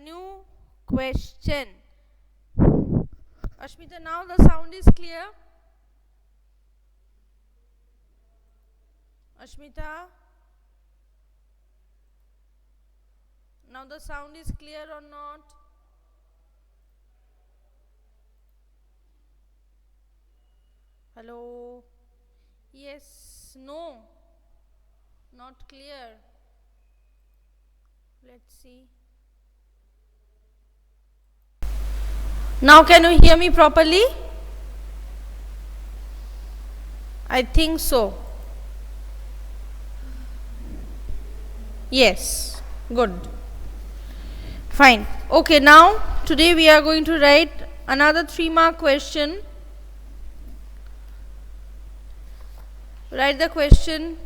new question. Ashmita, now the sound is clear. Ashmita, now the sound is clear or not? Hello? Yes, no, not clear. Let's see. Now can you hear me properly? I think so. Yes, good. Fine. Okay, now today we are going to write another 3-mark question. Write the question.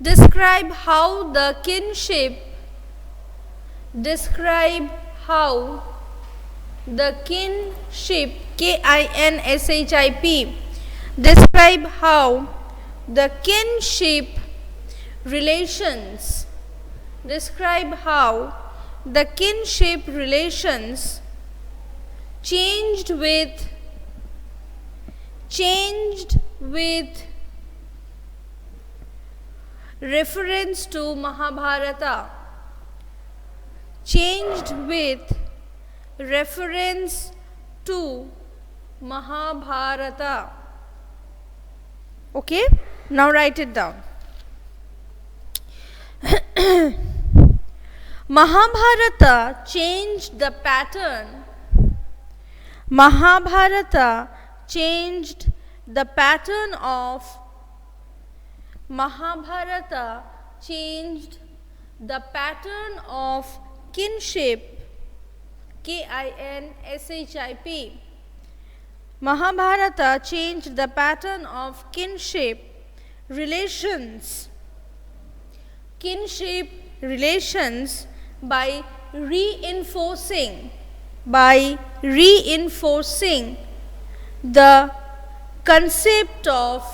Describe how the kinship K-I-N-S-H-I-P, describe how the kinship relations changed with reference to Mahabharata. Changed with reference to Mahabharata. Okay? Now write it down. Mahabharata changed the pattern. Mahabharata changed the pattern of kinship, K-I-N-S-H-I-P. Mahabharata changed the pattern of kinship relations by reinforcing the concept of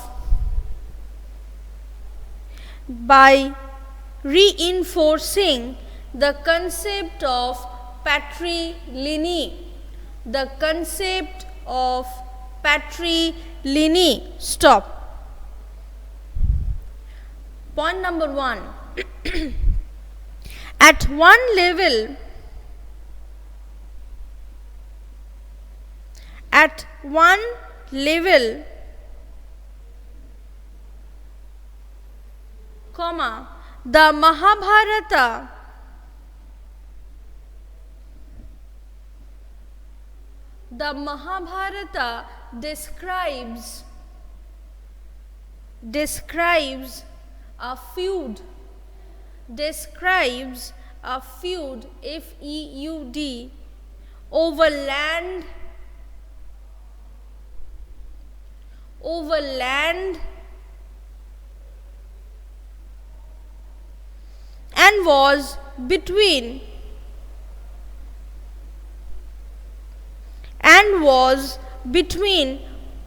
patrilineal. Stop. Point number 1. At one level, comma, the Mahabharata describes a feud, F-E-U-D, over land and was between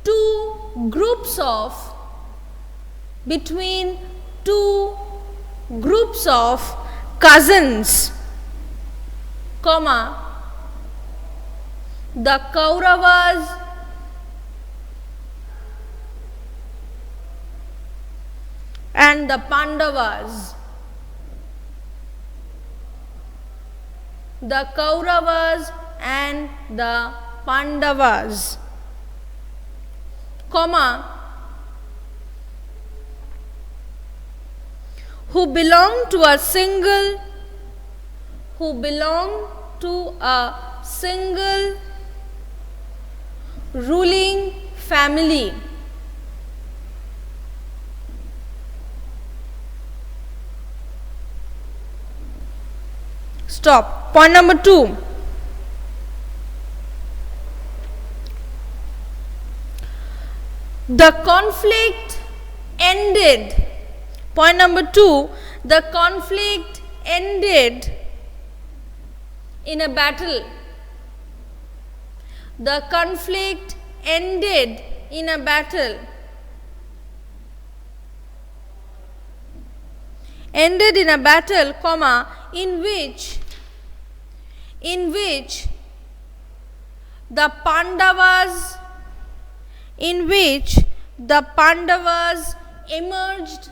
two groups of cousins, comma, the Kauravas and the Pandavas. The Kauravas and the Pandavas, comma, who belong to a single ruling family. Stop. Point number 2. The conflict ended. Point number 2. The conflict ended in a battle. The conflict ended in a battle. Ended in a battle, comma, in which the Pandavas emerged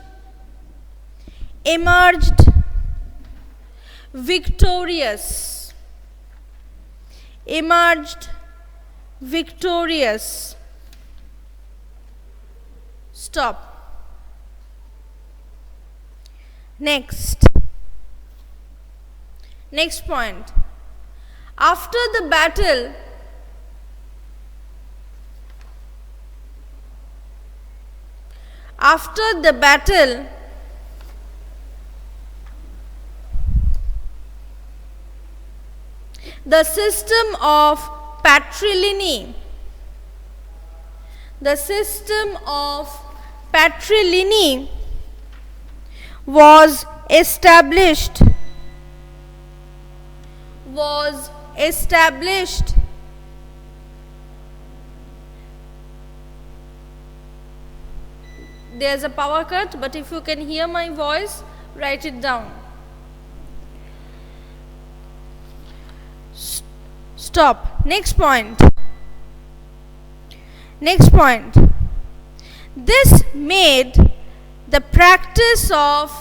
victorious. Stop. Next point. After the battle, the system of patrilineal was established. There's a power cut, but if you can hear my voice, write it down. Stop. Next point. This made the practice of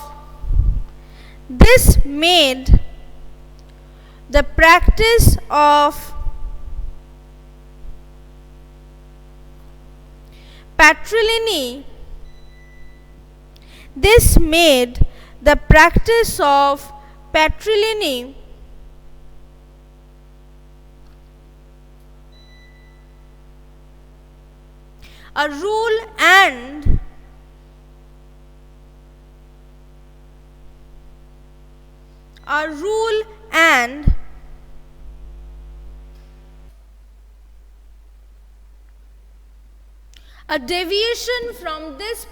patrilineal a rule and a deviation from this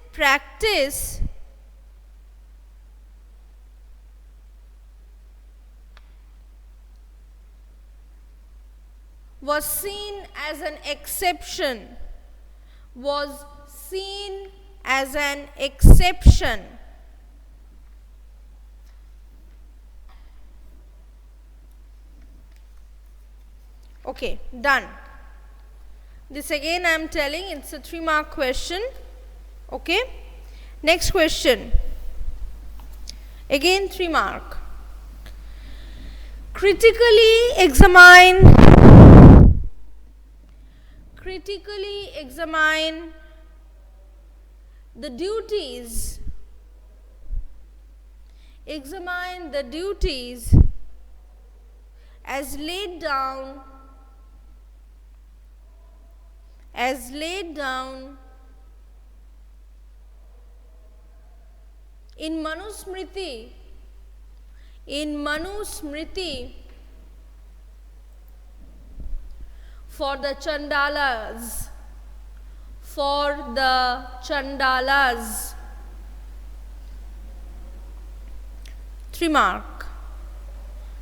practice was seen as an exception. Okay, done. This again I am telling, it's a 3-mark question. Okay. Next question. Again 3 mark. Critically examine the duties. As laid down in Manusmriti for the Chandalas. 3 mark.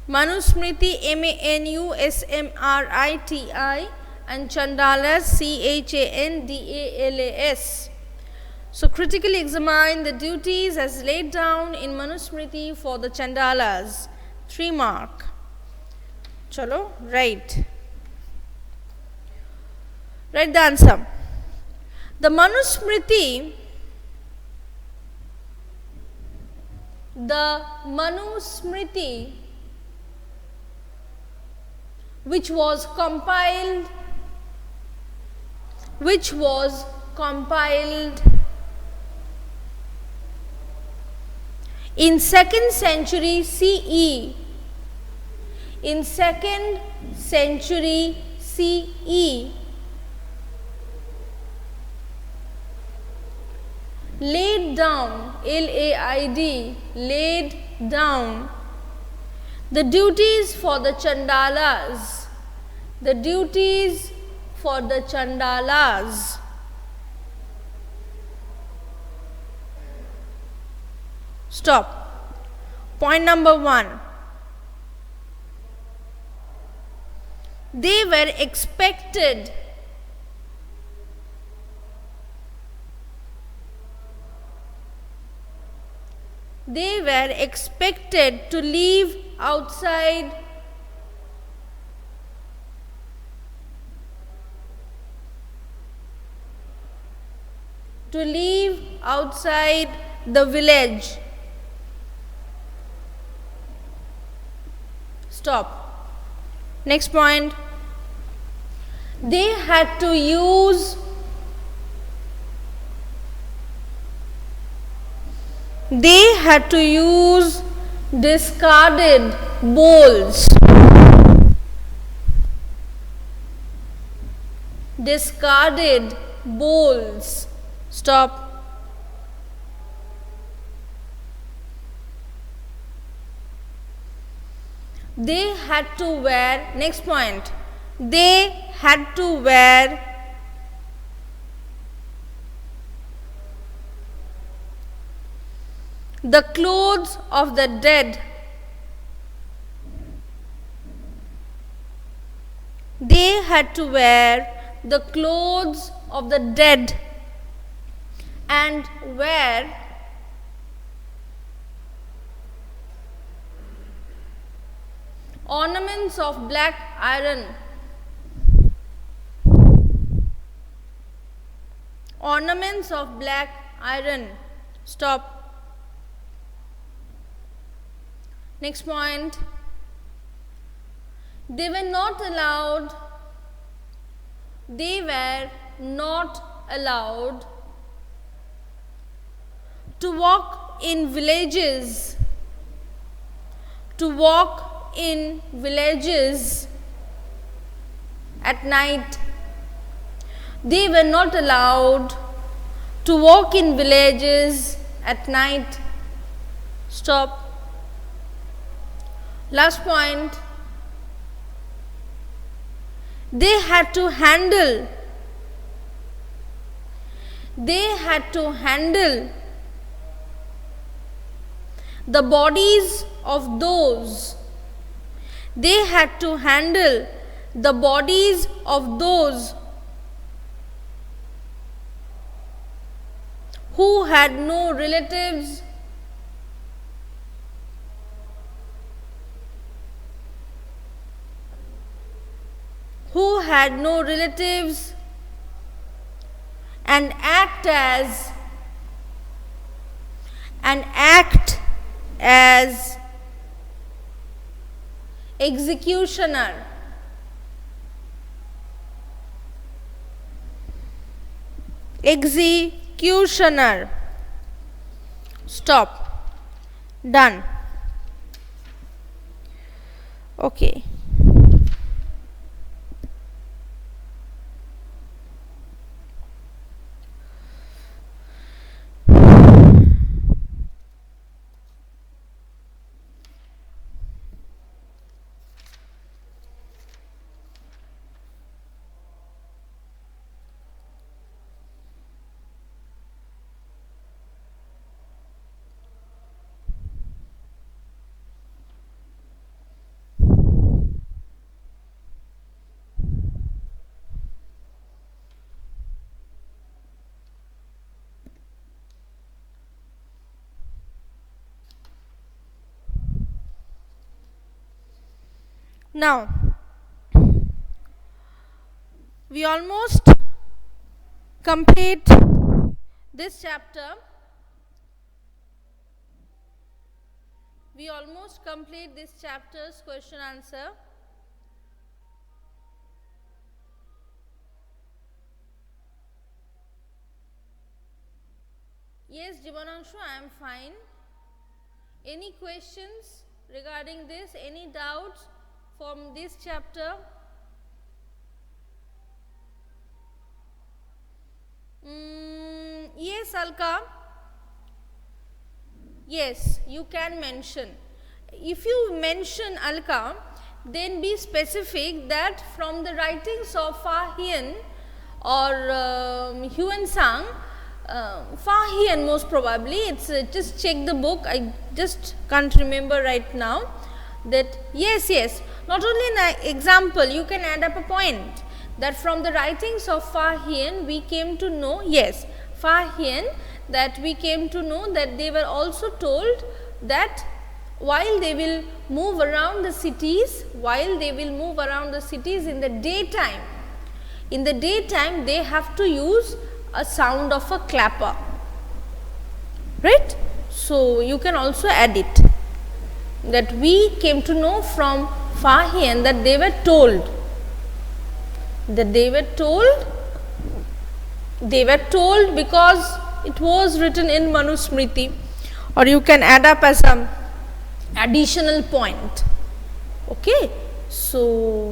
Manusmriti, Manusmriti, and Chandalas, Chandalas. So critically examine the duties as laid down in Manusmriti for the Chandalas. 3 mark. Chalo, write the answer. The Manusmriti which was compiled in 2nd century CE. Laid down, L-A-I-D, laid down the duties for the Chandalas. Stop. Point number 1. They were expected to leave outside the village. Stop. Next point. They had to use discarded bowls. Stop. They had to wear, next point, they had to wear the clothes of the dead. They had to wear the clothes of the dead and wear ornaments of black iron. Stop. Next point. They were not allowed to walk in villages at night. They were not allowed to walk in villages at night. Stop. Last point. They had to handle the bodies of those who had no relatives and act as executioner. Stop. Done. Okay. Now, we almost complete this chapter. Question answer. Yes, Jivananshu, I am fine. Any questions regarding this? Any doubts from this chapter? Yes, Alka. Yes, you can mention. If you mention Alka, then be specific that from the writings of Fa Hien or Huan Sang, Fahian most probably. It's just check the book. I just can't remember right now. That yes. Not only an example, you can add up a point that from the writings of Fahian we came to know. Yes, Fahian, that we came to know that they were also told that while they will move around the cities, in the daytime, they have to use a sound of a clapper, right? So you can also add it, that we came to know from Fahian that they were told, because it was written in Manusmriti, or you can add up as an additional point. Okay, so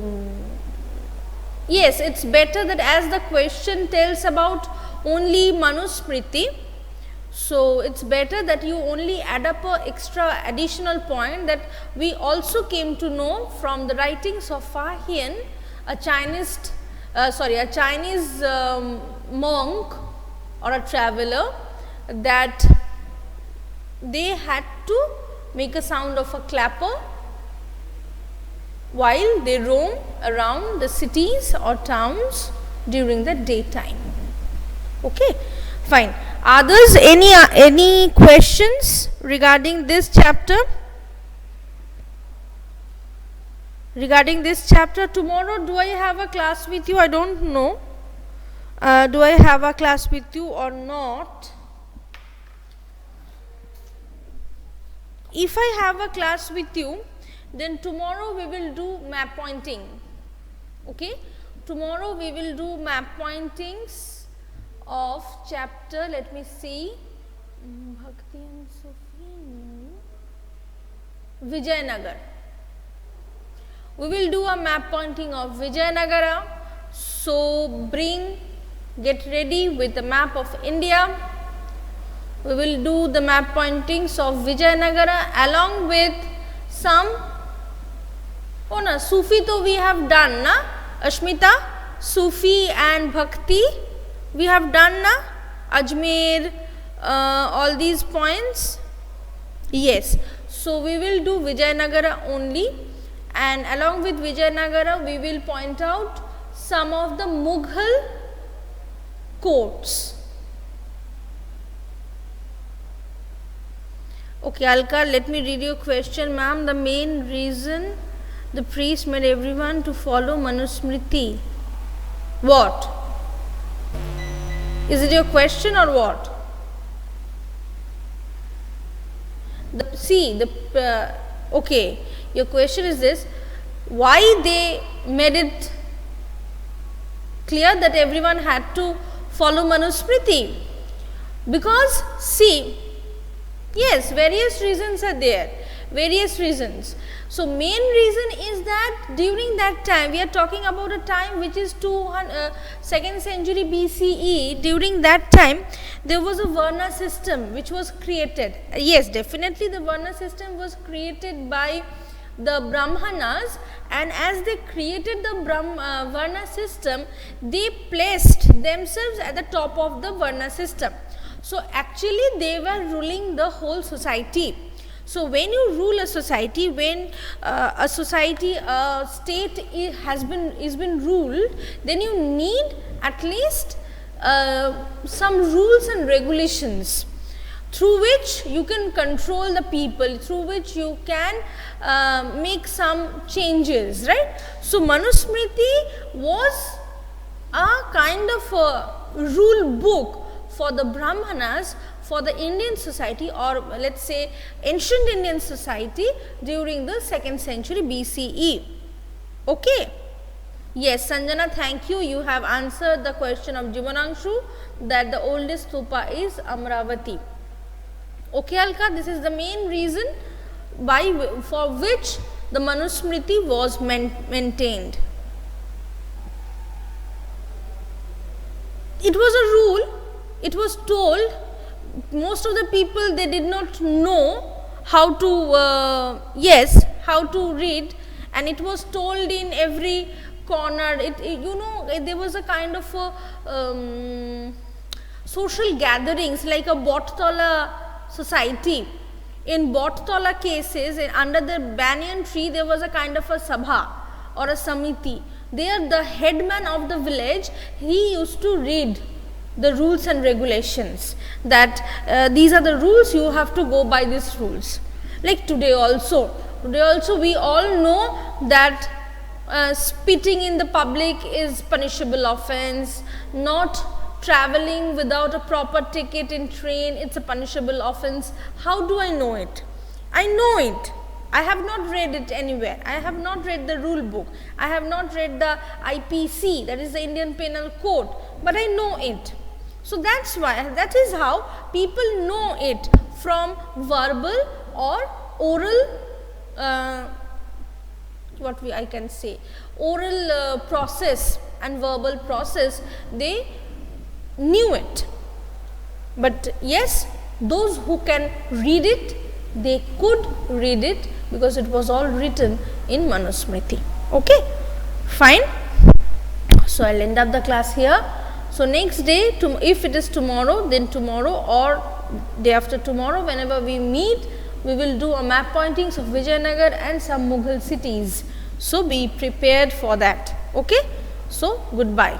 yes, it's better that as the question tells about only Manusmriti, so it's better that you only add up a extra additional point that we also came to know from the writings of Fahian, a Chinese monk or a traveler, that they had to make a sound of a clapper while they roam around the cities or towns during the daytime. Okay, fine. Others, any questions regarding this chapter? Tomorrow, do I have a class with you? I don't know. Do I have a class with you or not? If I have a class with you, then tomorrow we will do map pointing. Okay, tomorrow we will do map pointings of chapter, let me see, Bhakti and Sufi, Vijayanagar. We will do a map pointing of Vijayanagara. So get ready with the map of India. We will do the map pointings of Vijayanagara along with some, Sufi to we have done, na? Ashmita, Sufi and Bhakti we have done, na? Ajmer, all these points. Yes, so we will do Vijayanagara only, and along with Vijayanagara we will point out some of the Mughal courts. Okay, Alka, let me read your question, ma'am. The main reason the priest made everyone to follow Manusmriti. What? Is it your question or what? Okay, your question is this: why they made it clear that everyone had to follow Manusmriti? Because see, yes, various reasons are there, various reasons. So main reason is that during that time, we are talking about a time which is 2nd century BCE. During that time, there was a Varna system which was created. Yes, definitely the Varna system was created by the Brahmanas, and as they created the Varna system, they placed themselves at the top of the Varna system. So actually they were ruling the whole society. So when you rule a society, when a society, a state is been ruled, then you need at least some rules and regulations through which you can control the people, through which you can make some changes, right? So Manusmriti was a kind of a rule book for the Brahmanas, for the Indian society, or let us say ancient Indian society during the 2nd century BCE. Okay. Yes, Sanjana, thank you. You have answered the question of Jivanangshu that the oldest stupa is Amravati. Okay, Alka, this is the main reason for which the Manusmriti was maintained. It was a rule, it was told. Most of the people, they did not know how to, how to read, and it was told in every corner. There was a kind of a, social gatherings like a Bottola society. In Bottola cases, under the banyan tree, there was a kind of a sabha or a samiti. There, the headman of the village, he used to read the rules and regulations, that these are the rules, you have to go by these rules. Like today also we all know that spitting in the public is punishable offense, not traveling without a proper ticket in train, it's a punishable offense. How do I know it? I know it. I have not read it anywhere. I have not read the rule book. I have not read the IPC, that is the Indian Penal Code, but I know it. So that's why, that is how people know it, from verbal or oral, I can say, oral process and verbal process, they knew it. But yes, those who can read it, they could read it, because it was all written in Manusmriti. Okay, fine. So I'll end up the class here. So next day, if it is tomorrow, then tomorrow or day after tomorrow, whenever we meet, we will do a map pointings of Vijayanagar and some Mughal cities. So be prepared for that. Okay, so goodbye.